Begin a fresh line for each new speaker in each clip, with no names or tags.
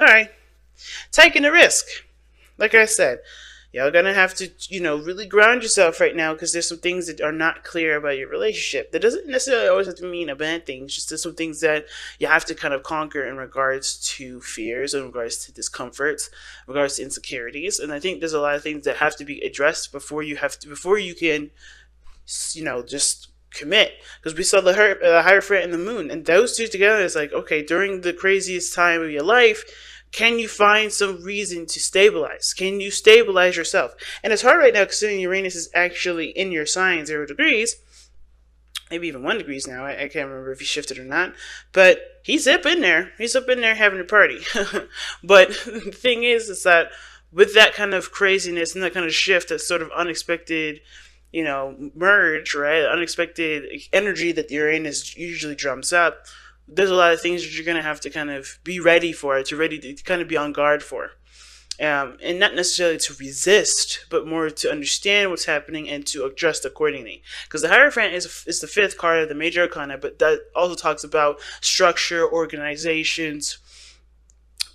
All right, taking a risk. Like I said, y'all gonna have to, really ground yourself right now because there's some things that are not clear about your relationship. That doesn't necessarily always have to mean a bad thing. It's just there's some things that you have to kind of conquer in regards to fears, in regards to discomforts, in regards to insecurities. And I think there's a lot of things that have to be addressed before you can, just commit. Because we saw the Hierophant and the Moon, and those two together is like, okay, during the craziest time of your life, can you find some reason to stabilize? Can you stabilize yourself? And it's hard right now considering Uranus is actually in your sign 0 degrees, maybe even 1 degrees now. I can't remember if he shifted or not, but he's up in there. He's up in there having a party. But the thing is that with that kind of craziness and that kind of shift, that sort of unexpected, merge, right? Unexpected energy that the Uranus usually drums up. There's a lot of things that you're going to have to kind of be ready for, to kind of be on guard for. And not necessarily to resist, but more to understand what's happening and to adjust accordingly. Because the Hierophant is the fifth card of the major arcana, but that also talks about structure, organizations,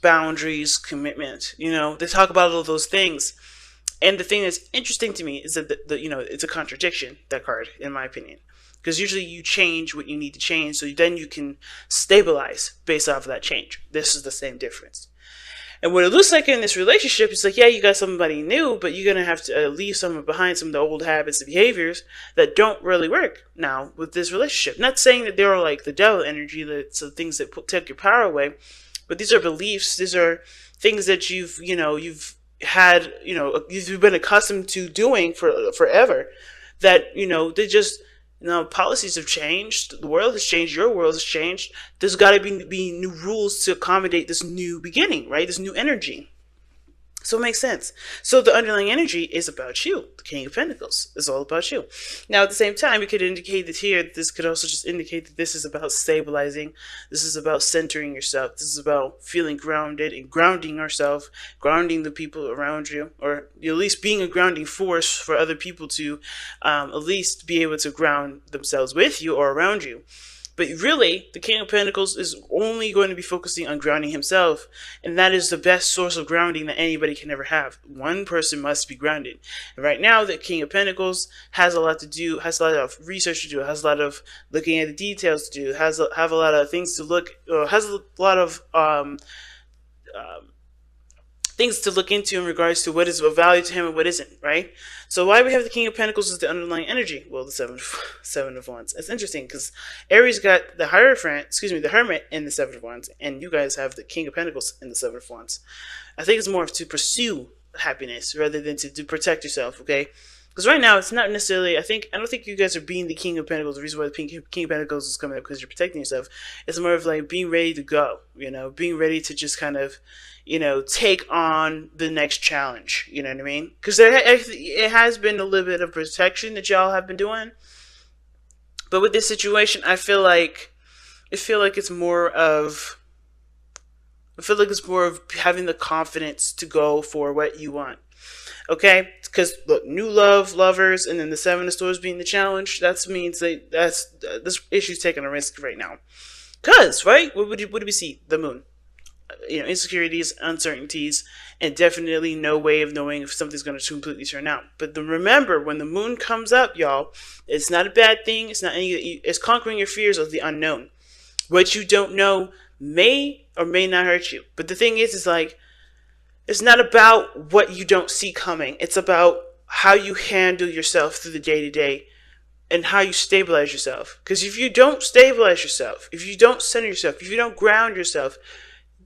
boundaries, commitment. They talk about all those things. And the thing that's interesting to me is that it's a contradiction, that card, in my opinion. Because usually you change what you need to change, so then you can stabilize based off of that change. This is the same difference. And what it looks like in this relationship is like, yeah, you got somebody new, but you're going to have to leave someone behind, some of the old habits and behaviors that don't really work now with this relationship. Not saying that they're like the devil energy, that's the things that take your power away, but these are beliefs, these are things that you've had, you've been accustomed to doing for forever, that, they just, policies have changed. The world has changed. Your world has changed. There's got to be new rules to accommodate this new beginning, right? This new energy. So it makes sense. So the underlying energy is about you. The King of Pentacles is all about you. Now, at the same time, we could indicate that here, this could also just indicate that this is about stabilizing. This is about centering yourself. This is about feeling grounded and grounding yourself, grounding the people around you, or at least being a grounding force for other people to at least be able to ground themselves with you or around you. But really, the King of Pentacles is only going to be focusing on grounding himself, and that is the best source of grounding that anybody can ever have. One person must be grounded. And right now, the King of Pentacles has a lot to do, has a lot of research to do, has a lot of looking at the details to do, have a lot of things to look, has a lot of things to look into in regards to what is of value to him and what isn't, right? So why we have the King of Pentacles as the underlying energy? Well, the seven of Wands. It's interesting because Aries got the the Hermit in the Seven of Wands, and you guys have the King of Pentacles in the Seven of Wands. I think it's more to pursue happiness rather than to protect yourself, okay? Because right now, it's not necessarily, I don't think you guys are being the King of Pentacles. The reason why the King of Pentacles is coming up because you're protecting yourself. It's more of like being ready to go, being ready to just kind of, take on the next challenge. You know what I mean? Because it has been a little bit of protection that y'all have been doing. But with this situation, I feel like it's more of having the confidence to go for what you want. Okay, because look, new lovers, and then the Seven of Swords being the challenge. That means this issue's taking a risk right now. Cause right, what do we see? The Moon, insecurities, uncertainties, and definitely no way of knowing if something's going to completely turn out. But remember, when the Moon comes up, y'all, it's not a bad thing. It's not it's conquering your fears of the unknown. What you don't know may or may not hurt you. But the thing is like, it's not about what you don't see coming. It's about how you handle yourself through the day-to-day and how you stabilize yourself. Because if you don't stabilize yourself, if you don't center yourself, if you don't ground yourself,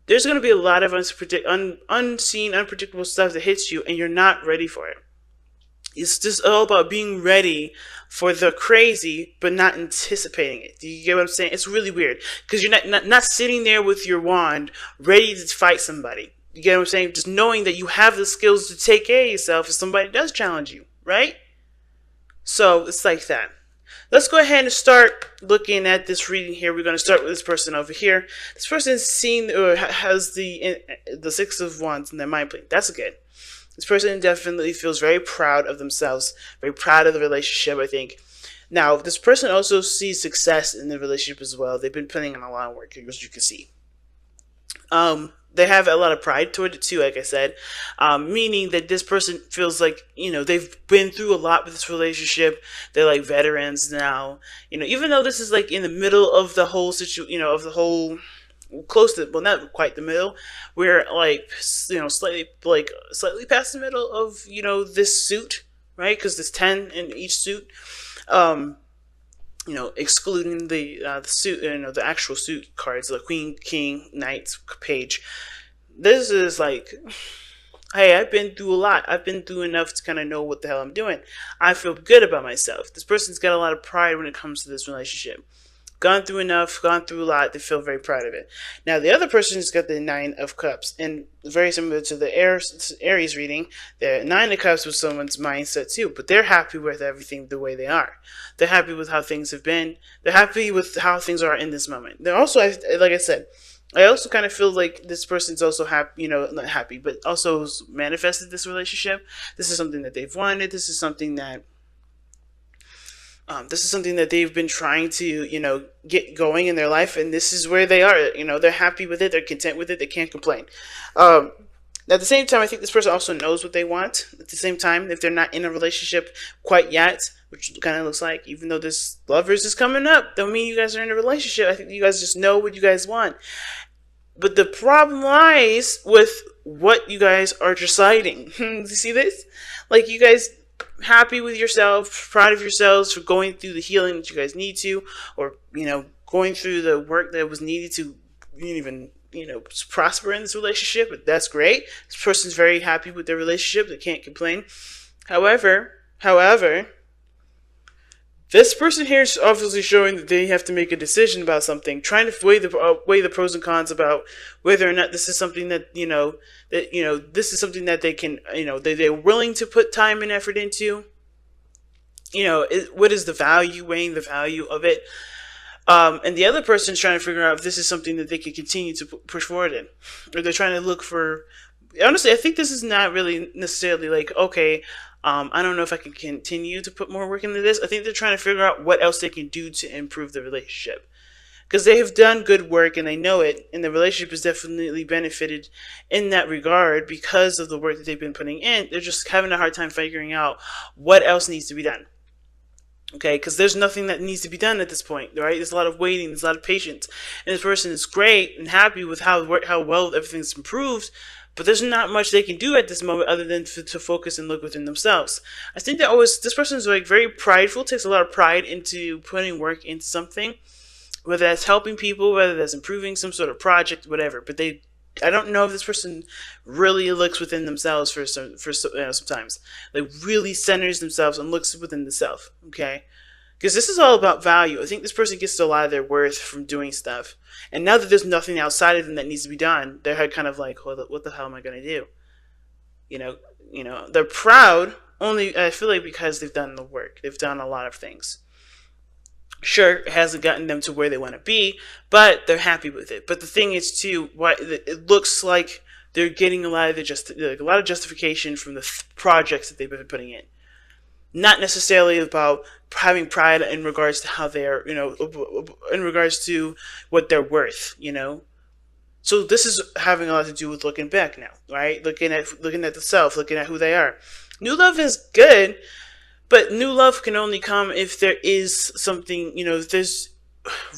there's going to be a lot of unseen, unpredictable stuff that hits you, and you're not ready for it. It's just all about being ready for the crazy, but not anticipating it. Do you get what I'm saying? It's really weird. Because you're not sitting there with your wand ready to fight somebody. You get what I'm saying? Just knowing that you have the skills to take care of yourself if somebody does challenge you, right? So it's like that. Let's go ahead and start looking at this reading here. We're going to start with this person over here. This person has the Six of Wands in their mind plane. That's good. This person definitely feels very proud of themselves, very proud of the relationship, I think. Now, this person also sees success in the relationship as well. They've been putting in a lot of work, as you can see. they have a lot of pride toward it too, like I said, meaning that this person feels like, they've been through a lot with this relationship. They're like veterans now, even though this is like in the middle of the whole of the whole, close to, well, not quite the middle. We're like, slightly past the middle of, this suit, right? Because there's 10 in each suit. Excluding the suit, the actual suit cards, the queen, king, knight, page. This is like, hey, I've been through a lot. I've been through enough to kind of know what the hell I'm doing. I feel good about myself. This person's got a lot of pride when it comes to this relationship. Gone through enough, gone through a lot. They feel very proud of it. Now, the other person's got the Nine of Cups, and very similar to the Aries reading, the Nine of Cups was someone's mindset too, but they're happy with everything the way they are. They're happy with how things have been. They're happy with how things are in this moment. They're also, like I said, I also kind of feel like this person's also happy, not happy, but also manifested this relationship. This is something that they've wanted. This is something that they've been trying to, get going in their life, and this is where they are. They're happy with it. They're content with it. They can't complain. At the same time, I think this person also knows what they want. At the same time, if they're not in a relationship quite yet, which kind of looks like, even though this lovers is coming up, don't mean you guys are in a relationship. I think you guys just know what you guys want. But the problem lies with what you guys are deciding. You see this? Like, you guys happy with yourself, proud of yourselves for going through the healing that you guys need to, or, going through the work that was needed to even, prosper in this relationship. But that's great. This person's very happy with their relationship. They can't complain. However, this person here is obviously showing that they have to make a decision about something, trying to weigh the pros and cons about whether or not this is something that this is something that they can they're willing to put time and effort into. What is the value, weighing the value of it, and the other person's trying to figure out if this is something that they can continue to push forward in, or they're trying to look for. Honestly, I think this is not really necessarily like, okay, I don't know if I can continue to put more work into this. I think they're trying to figure out what else they can do to improve the relationship. Because they have done good work and they know it, and the relationship has definitely benefited in that regard because of the work that they've been putting in. They're just having a hard time figuring out what else needs to be done. Okay, because there's nothing that needs to be done at this point, right? There's a lot of waiting, there's a lot of patience. And this person is great and happy with how well everything's improved, but there's not much they can do at this moment other than to focus and look within themselves. I think that this person is like very prideful, takes a lot of pride into putting work into something, whether that's helping people, whether that's improving some sort of project, whatever. But I don't know if this person really looks within themselves sometimes. Like, really centers themselves and looks within the self, okay? Because this is all about value. I think this person gets a lot of their worth from doing stuff. And now that there's nothing outside of them that needs to be done, they're kind of like, what the hell am I going to do? They're proud only, I feel like, because they've done the work. They've done a lot of things. Sure, it hasn't gotten them to where they want to be, but they're happy with it. But the thing is, too, it looks like they're getting a lot of justification from the projects that they've been putting in. Not necessarily about having pride in regards to how they're, in regards to what they're worth, So this is having a lot to do with looking back now, right? Looking at the self, looking at who they are. New love is good, but new love can only come if there is something, if there's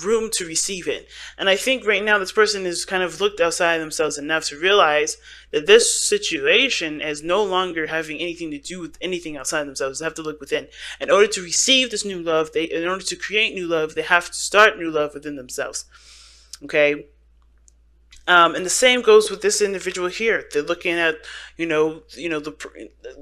room to receive it. And I think right now this person has kind of looked outside themselves enough to realize that this situation is no longer having anything to do with anything outside themselves. They have to look within. In order to receive this new love, in order to create new love, they have to start new love within themselves. Okay? And the same goes with this individual here. They're looking at, the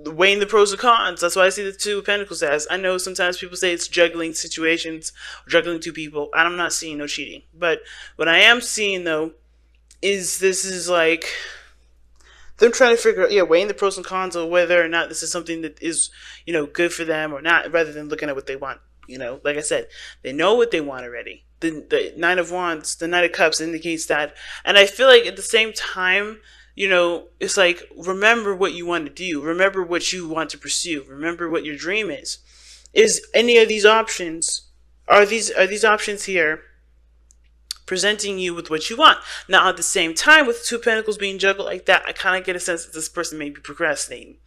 weighing the pros and cons. That's why I see the Two of Pentacles as. I know sometimes people say it's juggling situations, juggling two people. I'm not seeing no cheating. But what I am seeing, though, is this is like them trying to figure out, weighing the pros and cons of whether or not this is something that is, good for them or not, rather than looking at what they want. Like I said, they know what they want already. The Nine of Wands, the Knight of Cups indicates that. And I feel like at the same time, it's like, remember what you want to do. Remember what you want to pursue. Remember what your dream is. Is any of these options, are these options here presenting you with what you want. Now, at the same time, with Two of Pentacles being juggled like that, I kind of get a sense that this person may be procrastinating.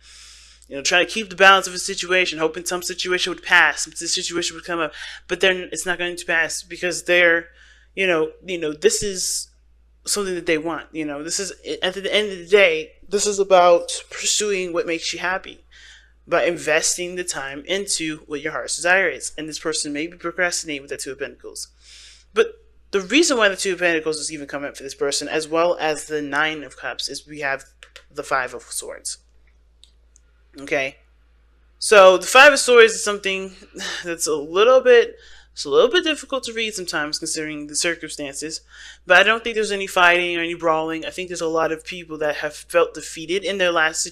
Trying to keep the balance of a situation, hoping some situation would pass, some situation would come up, but then it's not going to pass because they're, this is something that they want. This is, at the end of the day, this is about pursuing what makes you happy, by investing the time into what your heart's desire is. And this person may be procrastinating with the Two of Pentacles. But the reason why the Two of Pentacles is even coming up for this person, as well as the Nine of Cups, is we have the Five of Swords. Okay, so the Five of Swords is something that's a little bit difficult to read sometimes, considering the circumstances. But I don't think there's any fighting or any brawling. I think there's a lot of people that have felt defeated in their last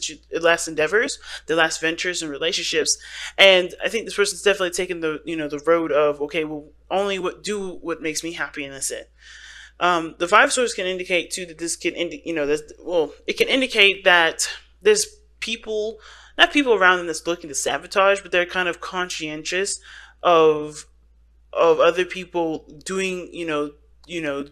endeavors, their last ventures and relationships. And I think this person's definitely taken the road of, okay, well, only do what makes me happy, and that's it. The Five of Swords can indicate too that this can it can indicate that there's not people around them that's looking to sabotage, but they're kind of conscientious of other people doing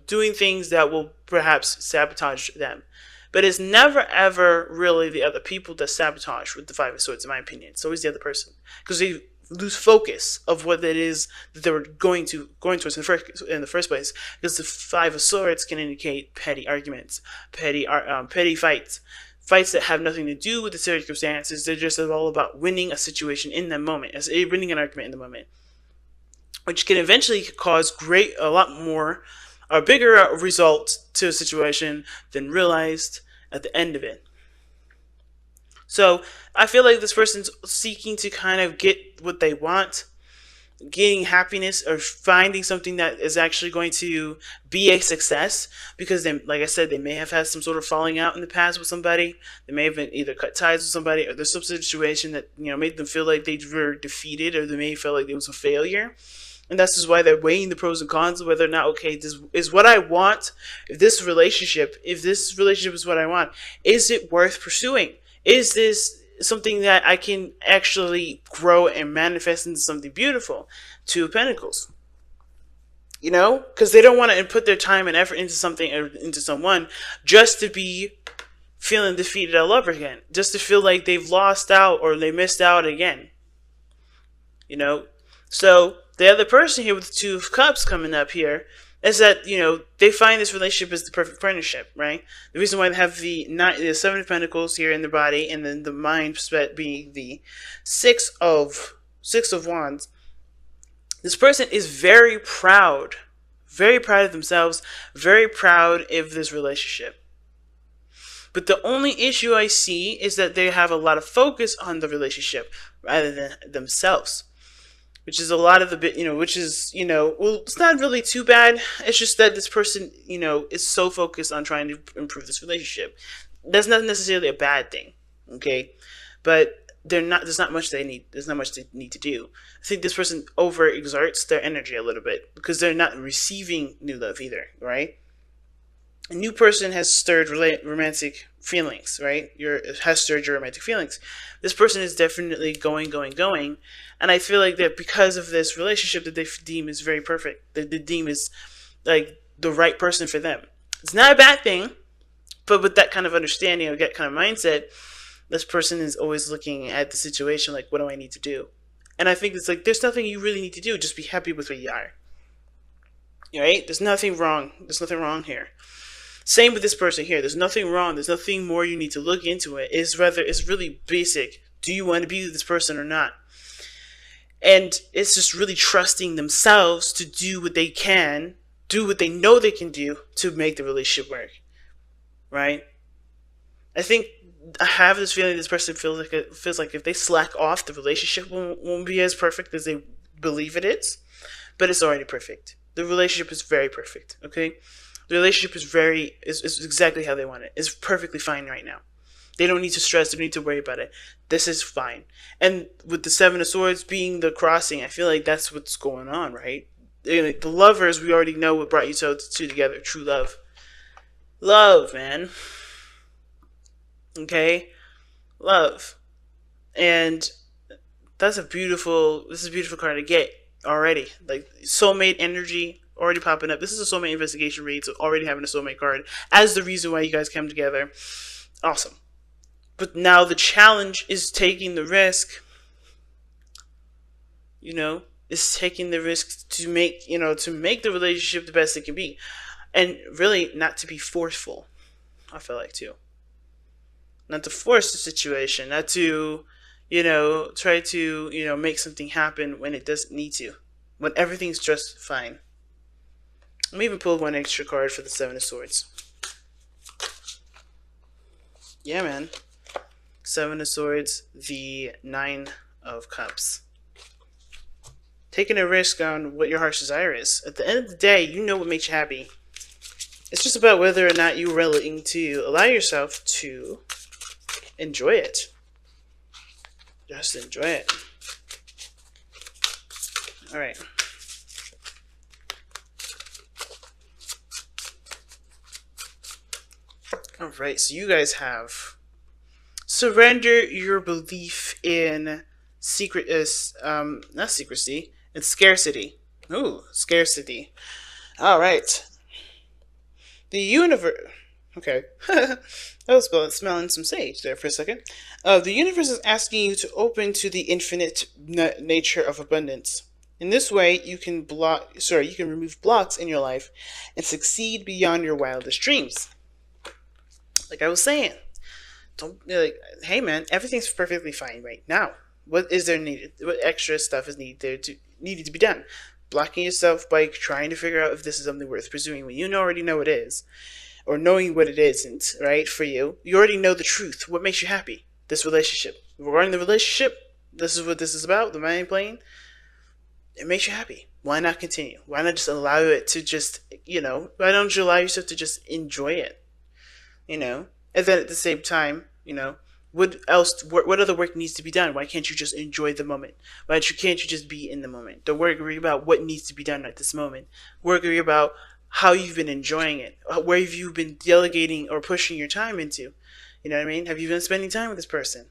doing things that will perhaps sabotage them. But it's never ever really the other people that sabotage with the Five of Swords, in my opinion. It's always the other person, because they lose focus of what it is that they were going towards in the first place. Because the Five of Swords can indicate petty arguments, petty fights. Fights that have nothing to do with the circumstances. They're just all about winning a situation in the moment, as winning an argument in the moment, which can eventually cause a bigger result to a situation than realized at the end of it. So I feel like this person's seeking to kind of get what they want, getting happiness, or finding something that is actually going to be a success, because they, like I said, they may have had some sort of falling out in the past with somebody. They may have been either cut ties with somebody, or there's some situation that made them feel like they were defeated, or they may feel like it was a failure. And that's just why they're weighing the pros and cons of whether or not, okay, this is what I want. If this relationship is what I want, is it worth pursuing? Is this something that I can actually grow and manifest into something beautiful? Two of Pentacles. Because they don't want to put their time and effort into something, or into someone, just to be feeling defeated all over again. Just to feel like they've lost out, or they missed out again. So the other person here with the Two of Cups coming up here is that, they find this relationship as the perfect partnership, right? The reason why they have the Seven of Pentacles here in their body, and then the mind being the Six of Wands. This person is very proud of themselves, very proud of this relationship. But the only issue I see is that they have a lot of focus on the relationship rather than themselves. Which is a lot of the bit, it's not really too bad. It's just that this person, is so focused on trying to improve this relationship. That's not necessarily a bad thing, okay? But there's not much they need to do. I think this person overexerts their energy a little bit, because they're not receiving new love either, right? A new person has stirred romantic feelings, right? Has stirred your romantic feelings. This person is definitely going. And I feel like that because of this relationship that they deem is very perfect, that they deem is like the right person for them. It's not a bad thing, but with that kind of understanding, or that kind of mindset, this person is always looking at the situation like, what do I need to do? And I think it's like, there's nothing you really need to do. Just be happy with where you are. Right? There's nothing wrong. There's nothing wrong here. Same with this person here. There's nothing wrong. There's nothing more you need to look into it. It's really basic. Do you want to be with this person or not? And it's just really trusting themselves to do what they can, do what they know they can do to make the relationship work. Right? I think I have this feeling this person feels like if they slack off, the relationship won't be as perfect as they believe it is. But it's already perfect. The relationship is very perfect. Okay? The relationship is exactly how they want it. It's perfectly fine right now. They don't need to stress. They don't need to worry about it. This is fine. And with the Seven of Swords being the crossing, I feel like that's what's going on, right? The lovers, we already know what brought you two together. True love. Love, man. Okay? Love. And this is a beautiful card to get already. Like, soulmate energy. already popping up. This is a soulmate investigation read, so already having a soulmate card as the reason why you guys come together. Awesome. But now the challenge is taking the risk, is taking the risk to make, to make the relationship the best it can be. And really not to be forceful, I feel like, too. Not to force the situation, not to, try to, make something happen when it doesn't need to. When everything's just fine. Let me even pull one extra card for the Seven of Swords. Yeah, man. Seven of Swords, the Nine of Cups. Taking a risk on what your heart's desire is. At the end of the day, you know what makes you happy. It's just about whether or not you're willing to allow yourself to enjoy it. Just enjoy it. Alright. Alright, so you guys have surrender your belief in not secrecy, it's scarcity. Ooh, scarcity. Alright. The universe. Okay. I was smelling some sage there for a second. The universe is asking you to open to the infinite nature of abundance. In this way, you can remove blocks in your life and succeed beyond your wildest dreams. Like I was saying, hey man, everything's perfectly fine right now. What is there needed? What extra stuff is needed to be done? Blocking yourself by trying to figure out if this is something worth pursuing when you already know it is, or knowing what it isn't, right? For you, you already know the truth. What makes you happy? This relationship. Regarding the relationship, this is what this is about. The mind plane. It makes you happy. Why not continue? Why not just allow it to just, why don't you allow yourself to just enjoy it? And then at the same time, what other work needs to be done? Why can't you just enjoy the moment? Why can't you just be in the moment? Don't worry about what needs to be done at this moment. Worry about how you've been enjoying it. Where have you been delegating or pushing your time into? You know what I mean? Have you been spending time with this person?